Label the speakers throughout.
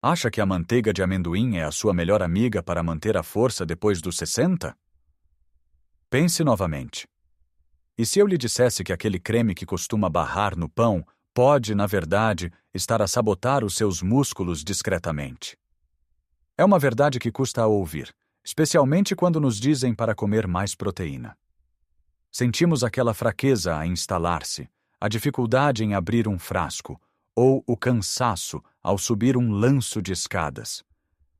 Speaker 1: Acha que a manteiga de amendoim é a sua melhor amiga para manter a força depois dos 60? Pense novamente. E se eu lhe dissesse que aquele creme que costuma barrar no pão pode, na verdade, estar a sabotar os seus músculos discretamente? É uma verdade que custa a ouvir, especialmente quando nos dizem para comer mais proteína. Sentimos aquela fraqueza a instalar-se, a dificuldade em abrir um frasco, ou o cansaço ao subir um lanço de escadas.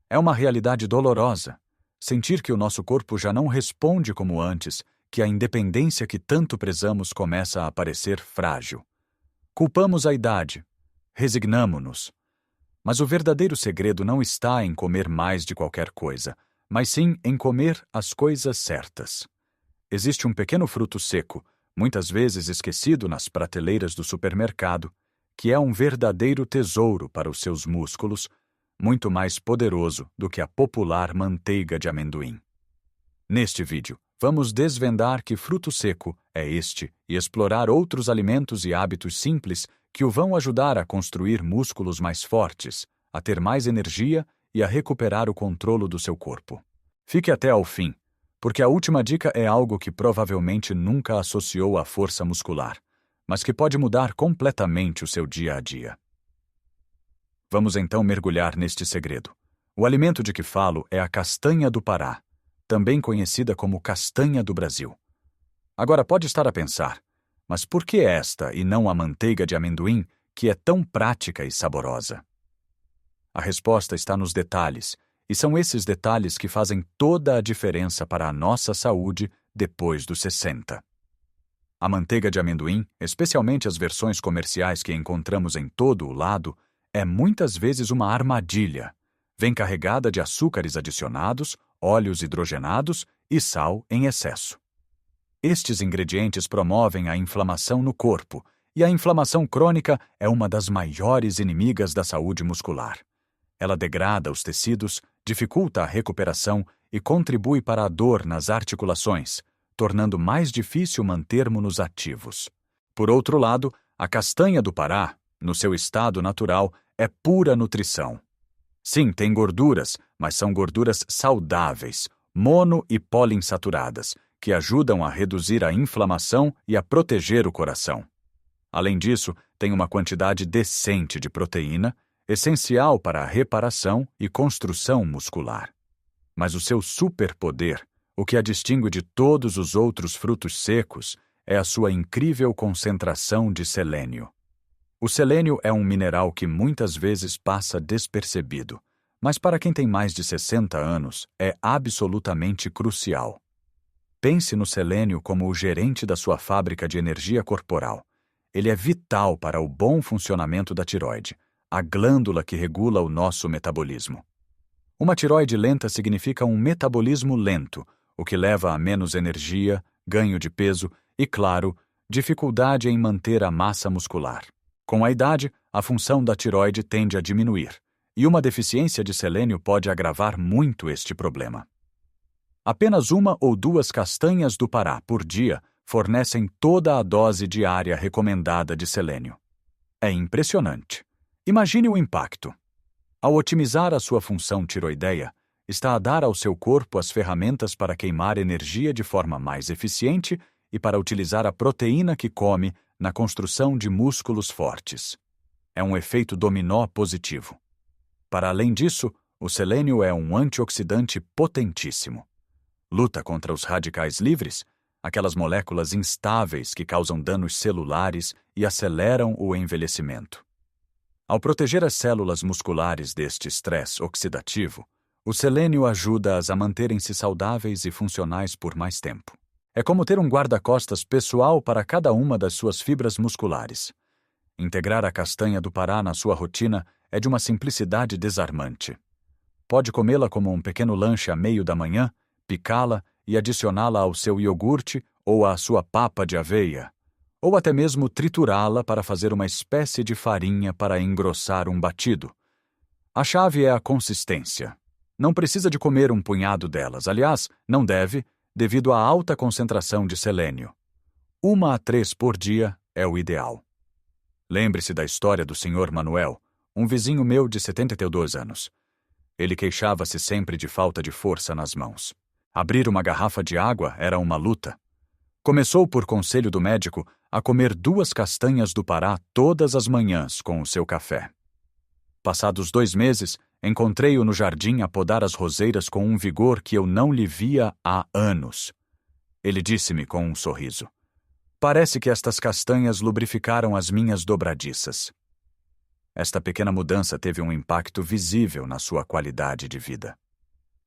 Speaker 1: É uma realidade dolorosa, sentir que o nosso corpo já não responde como antes, que a independência que tanto prezamos começa a parecer frágil. Culpamos a idade, resignamo-nos. Mas o verdadeiro segredo não está em comer mais de qualquer coisa, mas sim em comer as coisas certas. Existe um pequeno fruto seco, muitas vezes esquecido nas prateleiras do supermercado, que é um verdadeiro tesouro para os seus músculos, muito mais poderoso do que a popular manteiga de amendoim. Neste vídeo, vamos desvendar que fruto seco é este e explorar outros alimentos e hábitos simples que o vão ajudar a construir músculos mais fortes, a ter mais energia e a recuperar o controle do seu corpo. Fique até ao fim, porque a última dica é algo que provavelmente nunca associou à força muscular, mas que pode mudar completamente o seu dia a dia. Vamos então mergulhar neste segredo. O alimento de que falo é a castanha do Pará, também conhecida como castanha do Brasil. Agora pode estar a pensar, mas por que esta e não a manteiga de amendoim, que é tão prática e saborosa? A resposta está nos detalhes, e são esses detalhes que fazem toda a diferença para a nossa saúde depois dos 60. A manteiga de amendoim, especialmente as versões comerciais que encontramos em todo o lado, é muitas vezes uma armadilha. Vem carregada de açúcares adicionados, óleos hidrogenados e sal em excesso. Estes ingredientes promovem a inflamação no corpo, e a inflamação crônica é uma das maiores inimigas da saúde muscular. Ela degrada os tecidos, dificulta a recuperação e contribui para a dor nas articulações, tornando mais difícil mantermos-nos ativos. Por outro lado, a castanha do Pará, no seu estado natural, é pura nutrição. Sim, tem gorduras, mas são gorduras saudáveis, mono- e poliinsaturadas, que ajudam a reduzir a inflamação e a proteger o coração. Além disso, tem uma quantidade decente de proteína, essencial para a reparação e construção muscular. Mas o seu superpoder, o que a distingue de todos os outros frutos secos, é a sua incrível concentração de selênio. O selênio é um mineral que muitas vezes passa despercebido, mas para quem tem mais de 60 anos é absolutamente crucial. Pense no selênio como o gerente da sua fábrica de energia corporal. Ele é vital para o bom funcionamento da tireoide, a glândula que regula o nosso metabolismo. Uma tireoide lenta significa um metabolismo lento, o que leva a menos energia, ganho de peso e, claro, dificuldade em manter a massa muscular. Com a idade, a função da tireoide tende a diminuir, e uma deficiência de selênio pode agravar muito este problema. Apenas 1 ou 2 castanhas do Pará por dia fornecem toda a dose diária recomendada de selênio. É impressionante. Imagine o impacto. Ao otimizar a sua função tiroideia, está a dar ao seu corpo as ferramentas para queimar energia de forma mais eficiente e para utilizar a proteína que come na construção de músculos fortes. É um efeito dominó positivo. Para além disso, o selênio é um antioxidante potentíssimo. Luta contra os radicais livres, aquelas moléculas instáveis que causam danos celulares e aceleram o envelhecimento. Ao proteger as células musculares deste estresse oxidativo, o selênio ajuda-as a manterem-se saudáveis e funcionais por mais tempo. É como ter um guarda-costas pessoal para cada uma das suas fibras musculares. Integrar a castanha do Pará na sua rotina é de uma simplicidade desarmante. Pode comê-la como um pequeno lanche a meio da manhã, picá-la e adicioná-la ao seu iogurte ou à sua papa de aveia, ou até mesmo triturá-la para fazer uma espécie de farinha para engrossar um batido. A chave é a consistência. Não precisa de comer um punhado delas, aliás, não deve, devido à alta concentração de selênio. 1 a 3 por dia é o ideal. Lembre-se da história do Sr. Manuel, um vizinho meu de 72 anos. Ele queixava-se sempre de falta de força nas mãos. Abrir uma garrafa de água era uma luta. Começou, por conselho do médico, a comer 2 castanhas do Pará todas as manhãs com o seu café. Passados 2 meses, encontrei-o no jardim a podar as roseiras com um vigor que eu não lhe via há anos. Ele disse-me com um sorriso: "Parece que estas castanhas lubrificaram as minhas dobradiças." Esta pequena mudança teve um impacto visível na sua qualidade de vida.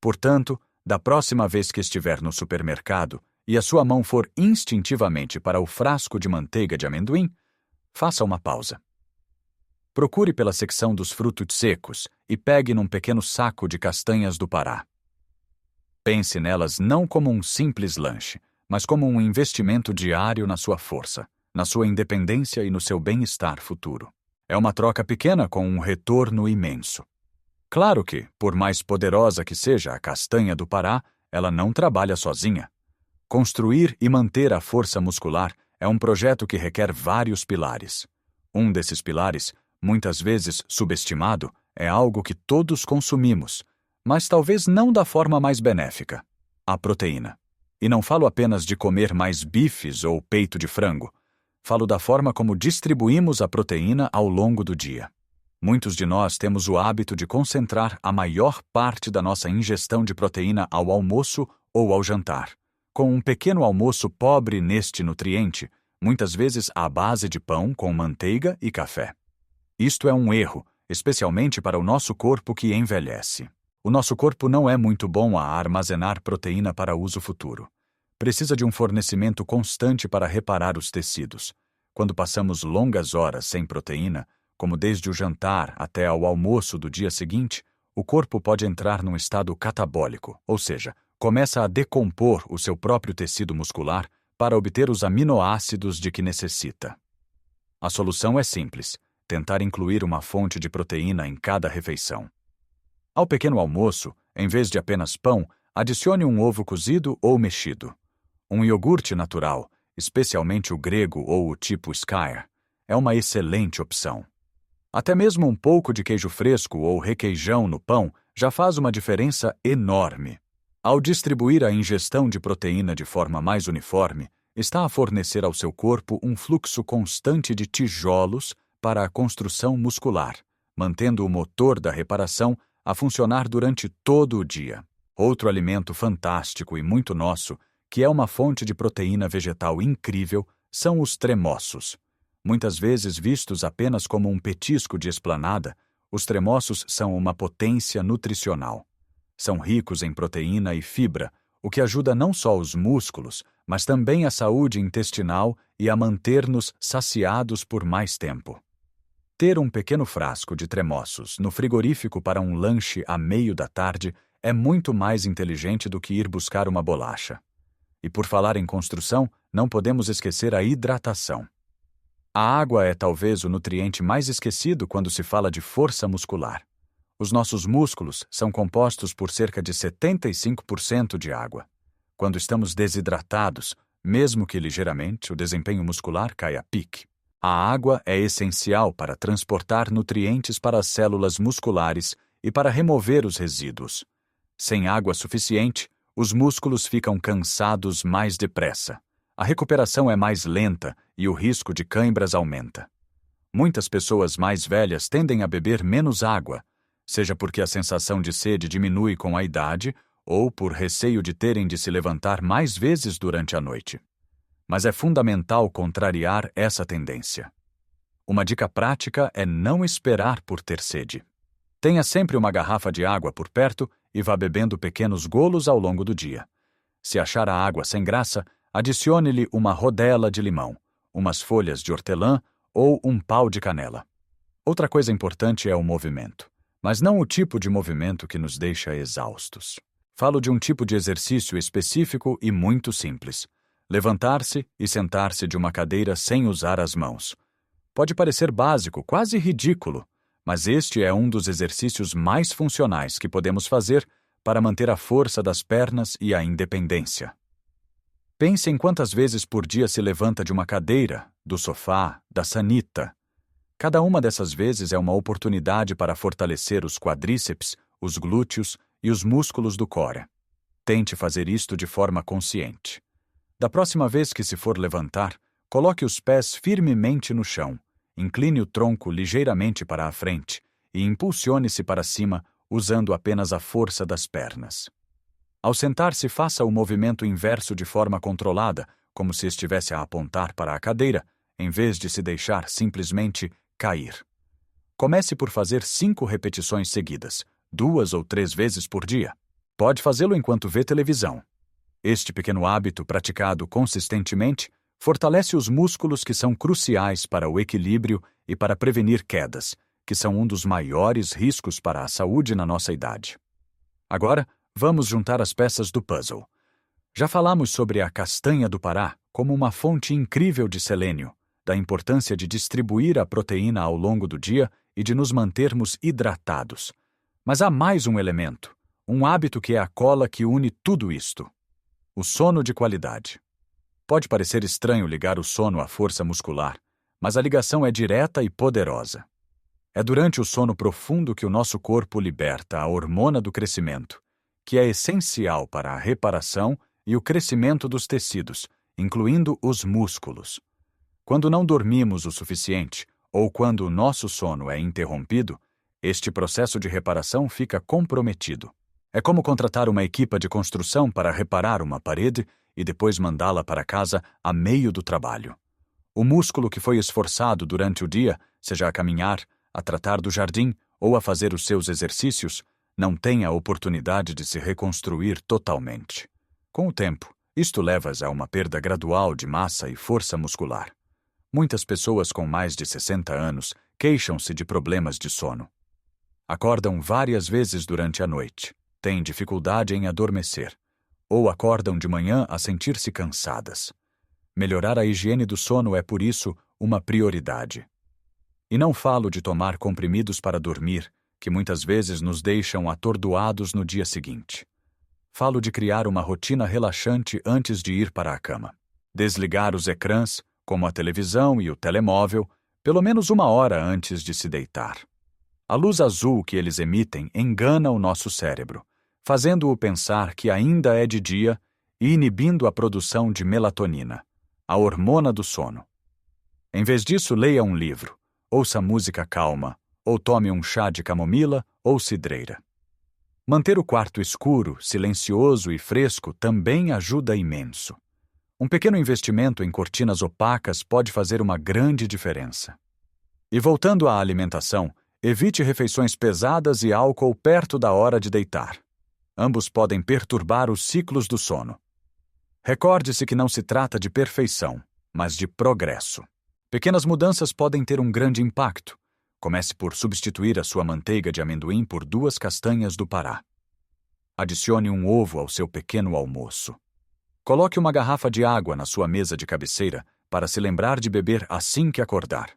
Speaker 1: Portanto, da próxima vez que estiver no supermercado e a sua mão for instintivamente para o frasco de manteiga de amendoim, faça uma pausa. Procure pela secção dos frutos secos e pegue num pequeno saco de castanhas do Pará. Pense nelas não como um simples lanche, mas como um investimento diário na sua força, na sua independência e no seu bem-estar futuro. É uma troca pequena com um retorno imenso. Claro que, por mais poderosa que seja a castanha do Pará, ela não trabalha sozinha. Construir e manter a força muscular é um projeto que requer vários pilares. Um desses pilares, muitas vezes subestimado, é algo que todos consumimos, mas talvez não da forma mais benéfica: a proteína. E não falo apenas de comer mais bifes ou peito de frango. Falo da forma como distribuímos a proteína ao longo do dia. Muitos de nós temos o hábito de concentrar a maior parte da nossa ingestão de proteína ao almoço ou ao jantar, com um pequeno almoço pobre neste nutriente, muitas vezes à base de pão com manteiga e café. Isto é um erro, especialmente para o nosso corpo que envelhece. O nosso corpo não é muito bom a armazenar proteína para uso futuro. Precisa de um fornecimento constante para reparar os tecidos. Quando passamos longas horas sem proteína, como desde o jantar até ao almoço do dia seguinte, o corpo pode entrar num estado catabólico, ou seja, começa a decompor o seu próprio tecido muscular para obter os aminoácidos de que necessita. A solução é simples: tentar incluir uma fonte de proteína em cada refeição. Ao pequeno almoço, em vez de apenas pão, adicione um ovo cozido ou mexido. Um iogurte natural, especialmente o grego ou o tipo Skyr, é uma excelente opção. Até mesmo um pouco de queijo fresco ou requeijão no pão já faz uma diferença enorme. Ao distribuir a ingestão de proteína de forma mais uniforme, está a fornecer ao seu corpo um fluxo constante de tijolos para a construção muscular, mantendo o motor da reparação a funcionar durante todo o dia. Outro alimento fantástico e muito nosso, que é uma fonte de proteína vegetal incrível, são os tremoços. Muitas vezes vistos apenas como um petisco de esplanada, os tremoços são uma potência nutricional. São ricos em proteína e fibra, o que ajuda não só os músculos, mas também a saúde intestinal e a manter-nos saciados por mais tempo. Ter um pequeno frasco de tremoços no frigorífico para um lanche à meio da tarde é muito mais inteligente do que ir buscar uma bolacha. E por falar em construção, não podemos esquecer a hidratação. A água é talvez o nutriente mais esquecido quando se fala de força muscular. Os nossos músculos são compostos por cerca de 75% de água. Quando estamos desidratados, mesmo que ligeiramente, o desempenho muscular cai a pique. A água é essencial para transportar nutrientes para as células musculares e para remover os resíduos. Sem água suficiente, os músculos ficam cansados mais depressa. A recuperação é mais lenta e o risco de cãibras aumenta. Muitas pessoas mais velhas tendem a beber menos água, seja porque a sensação de sede diminui com a idade ou por receio de terem de se levantar mais vezes durante a noite. Mas é fundamental contrariar essa tendência. Uma dica prática é não esperar por ter sede. Tenha sempre uma garrafa de água por perto e vá bebendo pequenos golos ao longo do dia. Se achar a água sem graça, adicione-lhe uma rodela de limão, umas folhas de hortelã ou um pau de canela. Outra coisa importante é o movimento, mas não o tipo de movimento que nos deixa exaustos. Falo de um tipo de exercício específico e muito simples: levantar-se e sentar-se de uma cadeira sem usar as mãos. Pode parecer básico, quase ridículo, mas este é um dos exercícios mais funcionais que podemos fazer para manter a força das pernas e a independência. Pense em quantas vezes por dia se levanta de uma cadeira, do sofá, da sanita. Cada uma dessas vezes é uma oportunidade para fortalecer os quadríceps, os glúteos e os músculos do core. Tente fazer isto de forma consciente. Da próxima vez que se for levantar, coloque os pés firmemente no chão, incline o tronco ligeiramente para a frente e impulsione-se para cima usando apenas a força das pernas. Ao sentar-se, faça o movimento inverso de forma controlada, como se estivesse a apontar para a cadeira, em vez de se deixar simplesmente cair. Comece por fazer 5 repetições seguidas, 2 ou 3 vezes por dia. Pode fazê-lo enquanto vê televisão. Este pequeno hábito, praticado consistentemente, fortalece os músculos que são cruciais para o equilíbrio e para prevenir quedas, que são um dos maiores riscos para a saúde na nossa idade. Agora, vamos juntar as peças do puzzle. Já falamos sobre a castanha do Pará como uma fonte incrível de selênio, da importância de distribuir a proteína ao longo do dia e de nos mantermos hidratados. Mas há mais um elemento, um hábito que é a cola que une tudo isto: o sono de qualidade. Pode parecer estranho ligar o sono à força muscular, mas a ligação é direta e poderosa. É durante o sono profundo que o nosso corpo liberta a hormona do crescimento, que é essencial para a reparação e o crescimento dos tecidos, incluindo os músculos. Quando não dormimos o suficiente, ou quando o nosso sono é interrompido, este processo de reparação fica comprometido. É como contratar uma equipe de construção para reparar uma parede e depois mandá-la para casa a meio do trabalho. O músculo que foi esforçado durante o dia, seja a caminhar, a tratar do jardim ou a fazer os seus exercícios, não tem a oportunidade de se reconstruir totalmente. Com o tempo, isto leva a uma perda gradual de massa e força muscular. Muitas pessoas com mais de 60 anos queixam-se de problemas de sono. Acordam várias vezes durante a noite, têm dificuldade em adormecer, ou acordam de manhã a sentir-se cansadas. Melhorar a higiene do sono é, por isso, uma prioridade. E não falo de tomar comprimidos para dormir, que muitas vezes nos deixam atordoados no dia seguinte. Falo de criar uma rotina relaxante antes de ir para a cama. Desligar os ecrãs, como a televisão e o telemóvel, pelo menos 1 hora antes de se deitar. A luz azul que eles emitem engana o nosso cérebro, fazendo-o pensar que ainda é de dia e inibindo a produção de melatonina, a hormona do sono. Em vez disso, leia um livro, ouça música calma, ou tome um chá de camomila ou cidreira. Manter o quarto escuro, silencioso e fresco também ajuda imenso. Um pequeno investimento em cortinas opacas pode fazer uma grande diferença. E voltando à alimentação, evite refeições pesadas e álcool perto da hora de deitar. Ambos podem perturbar os ciclos do sono. Recorde-se que não se trata de perfeição, mas de progresso. Pequenas mudanças podem ter um grande impacto. Comece por substituir a sua manteiga de amendoim por 2 castanhas do Pará. Adicione um ovo ao seu pequeno almoço. Coloque uma garrafa de água na sua mesa de cabeceira para se lembrar de beber assim que acordar.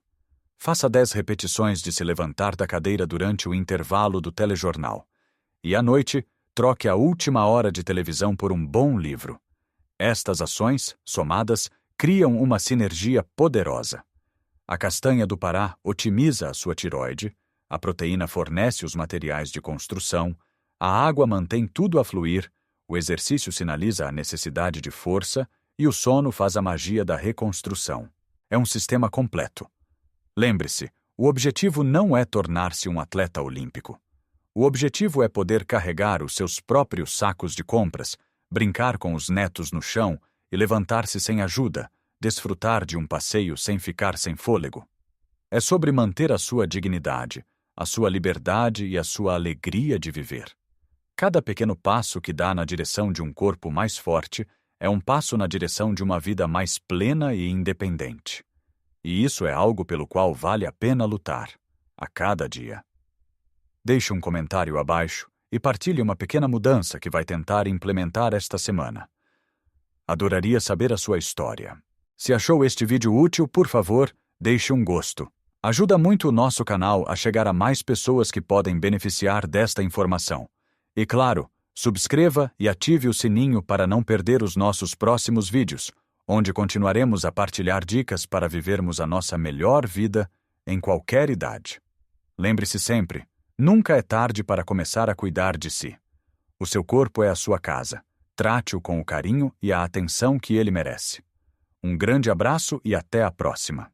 Speaker 1: Faça 10 repetições de se levantar da cadeira durante o intervalo do telejornal. E à noite, troque a última hora de televisão por um bom livro. Estas ações, somadas, criam uma sinergia poderosa. A castanha do Pará otimiza a sua tireoide, a proteína fornece os materiais de construção, a água mantém tudo a fluir, o exercício sinaliza a necessidade de força e o sono faz a magia da reconstrução. É um sistema completo. Lembre-se, o objetivo não é tornar-se um atleta olímpico. O objetivo é poder carregar os seus próprios sacos de compras, brincar com os netos no chão e levantar-se sem ajuda, desfrutar de um passeio sem ficar sem fôlego. É sobre manter a sua dignidade, a sua liberdade e a sua alegria de viver. Cada pequeno passo que dá na direção de um corpo mais forte é um passo na direção de uma vida mais plena e independente. E isso é algo pelo qual vale a pena lutar, a cada dia. Deixe um comentário abaixo e partilhe uma pequena mudança que vai tentar implementar esta semana. Adoraria saber a sua história. Se achou este vídeo útil, por favor, deixe um gosto. Ajuda muito o nosso canal a chegar a mais pessoas que podem beneficiar desta informação. E claro, subscreva e ative o sininho para não perder os nossos próximos vídeos, onde continuaremos a partilhar dicas para vivermos a nossa melhor vida em qualquer idade. Lembre-se sempre, nunca é tarde para começar a cuidar de si. O seu corpo é a sua casa. Trate-o com o carinho e a atenção que ele merece. Um grande abraço e até a próxima.